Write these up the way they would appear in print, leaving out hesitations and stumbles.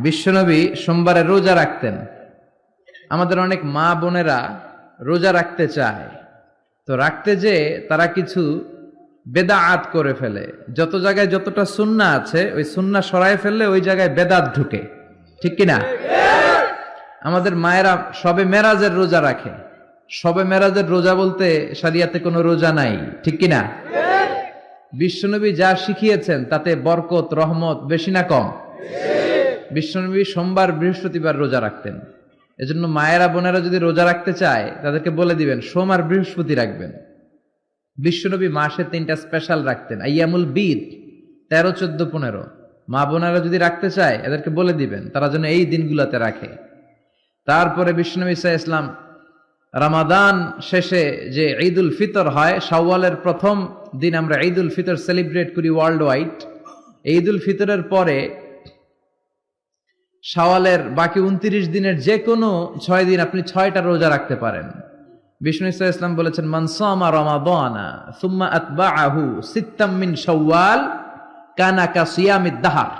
বিশ্বনবী সোমবারে রোজা রাখতেন। আমাদের অনেক মা বোনেরা রোজা রাখতে চায়, তো রাখতে যে তারা কিছু বেদাত করে ফেলে। যত জায়গায় যতটা সুন্নাহ আছে ওই সুন্নাহ সরায় ফেললে ওই জায়গায় বেদাত ঢুকে, ঠিক কিনা? আমাদের মায়েরা শবে মেরাজের রোজা রাখে। শবে মেরাজের রোজা বলতে শরিয়াতে কোনো রোজা নাই, ঠিক কিনা? বিশ্বনবী যা শিখিয়েছেন তাতে বরকত রহমত বেশি না কম? বিশ্বনবী সোমবার বৃহস্পতিবার রোজা রাখতেন। এজন্য মায়েরা বোনেরা যদি রোজা রাখতে চায় তাদেরকে বলে দিবেন সোম আর বৃহস্পতি রাখবেন। বিশ্বনবী মাসে 3টা স্পেশাল রাখতেন, আইয়ামুল বীদ 13, 14, 15। মা বোনেরা যদি রাখতে চায় এদেরকে বলে দিবেন তারা যেন এই দিনগুলোতে রাখে। তারপরে বিশ্বনবী সাল্লাল্লাহু আলাইহি ওয়াসাল্লাম রমাদান শেষে যে ঈদুল ফিতর হয়, শাওয়ালের প্রথম দিন আমরা ঈদুল ফিতর সেলিব্রেট করি ওয়ার্ল্ড ওয়াইড। ঈদুল ফিতরের পরে শাওয়ালের বাকি 29 দিনের যে কোনো 6 দিন আপনি 6টা রোজা রাখতে পারেন। বিষ্ণু সাল্লাল্লাহু আলাইহি ওয়াসাল্লাম বলেছেন, মান সামা রমাদানা সুম্মা আতবাআহু সিত্তাম মিন শাওয়াল কানা কাসিয়ামিদ দাহর।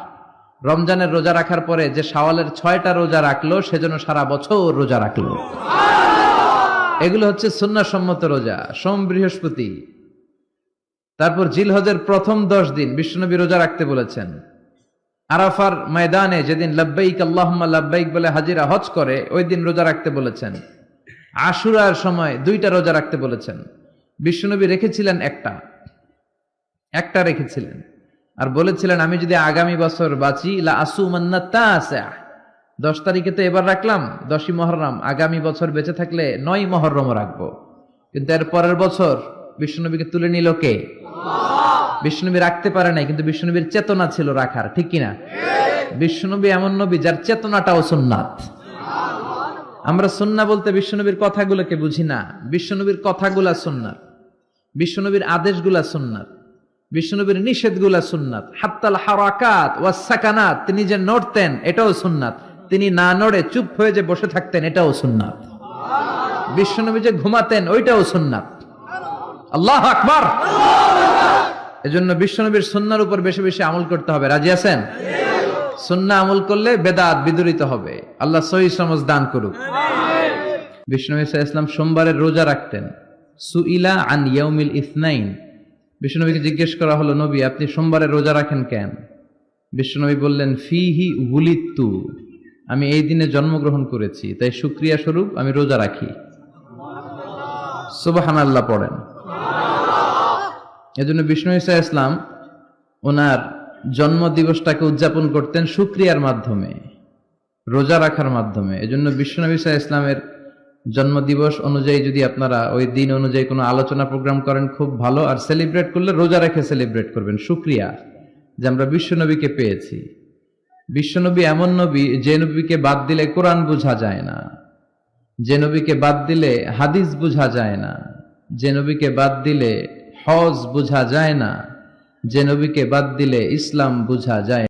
রমজানের রোজা রাখার পরে যে শাওয়ালের 6টা রোজা রাখলো সেজন্য সারা বছর রোজা রাখলো। এগুলো হচ্ছে সুন্নাহ সম্মত রোজা, সোম বৃহস্পতি। তারপর জিলহজের প্রথম 10 দিন বিশ্বনবী রোজা রাখতে বলেছেন। আরাফার ময়দানে যেদিন লাব্বাইক আল্লাহুম্মা লাব্বাইক বলে হাজিরা হজ করে ওই দিন রোজা রাখতে বলেছেন। আশুরার সময় 2টা রোজা রাখতে বলেছেন। বিশ্বনবী রেখেছিলেন একটা রেখেছিলেন আর বলেছিলেন, আমি যদি আগামী বছর বাঁচি লা আসুমান্না তাসা। 10 তারিখে তো এবার রাখলাম 10ই মুহররম, আগামী বছর বেঁচে থাকলে 9ই মুহররম রাখবো। কিন্তু এর পরের বছর বিশ্বনবীকে তুলে নিল কে? বিশ্বনবী রাখতে পারে নাই, কিন্তু বিশ্বনবীর চেতনা ছিল রাখার, ঠিক কিনা? বিশ্বনবী এমন নবী যার চেতনাটাও সুন্নাত। আমরা সুন্নাহ বলতে বিশ্বনবীর কথাগুলোকে বুঝি না। বিশ্বনবীর কথাগুলা সুন্নাত, বিশ্বনবীর আদেশগুলা সুন্নাত, বিশ্বনবীর নিষেধগুলা সুন্নাত। হাত্তাল হারাকাত ওয়াস সাকানাত, তিনি যে নড়তেন এটাও সুন্নাত। তিনি না নড়ে চুপ হয়ে যে বসে থাকতেন এটাও সুন্নাত। বিশ্বনবী যে ঘুমাতেন ওইটাও সুন্নাত। আল্লাহু আকবার। এজন্য বিশ্বনবীর সুন্নাহর উপর বেশি বেশি আমল করতে হবে। রাজি আছেন? সুন্নাহ আমল করলে বেদাত বিদূরিত হবে। আল্লাহ সহিহ সমঝ দান করুক। বিশ্বনবী সাল্লাল্লাহু আলাইহি ওয়াসাল্লাম সোমবারের রোজা রাখতেন। সুইলা আন ইয়াউমিল ইসনাইন, বিশ্বনবীকে জিজ্ঞেস করা হলো, নবী আপনি সোমবারের রোজা রাখেন কেন? বিশ্বনবী বললেন, ফিহি উলিদতু, আমি এই দিনে জন্মগ্রহণ করেছি তাই শুকরিয়া স্বরূপ আমি রোজা রাখি। সুবহানাল্লাহ পড়েন। এজন্য বিষ্ণু ঈসা ইসলাম ওনার জন্ম দিবসটাকে উদযাপন করতেন শুকরিয়ার মাধ্যমে, রোজা রাখার মাধ্যমে। এজন্য বিশ্বনবী ঈসা ইসলামের জন্ম দিবস অনুযায়ী যদি আপনারা ওই দিন অনুযায়ী কোনো আলোচনা প্রোগ্রাম করেন খুব ভালো। আর সেলিব্রেট করলে রোজা রেখে সেলিব্রেট করবেন, শুকরিয়া যে আমরা বিশ্বনবীকে পেয়েছি। বিশ্বনবী এমন নবী যে নবীকে বাদ দিলে কোরআন বোঝা যায় না, যে নবীকে বাদ দিলে হাদিস বোঝা যায় না, যে নবীকে বাদ দিলে হজ বোঝা যায় না, যে নবীকে বাদ দিলে ইসলাম বোঝা যায়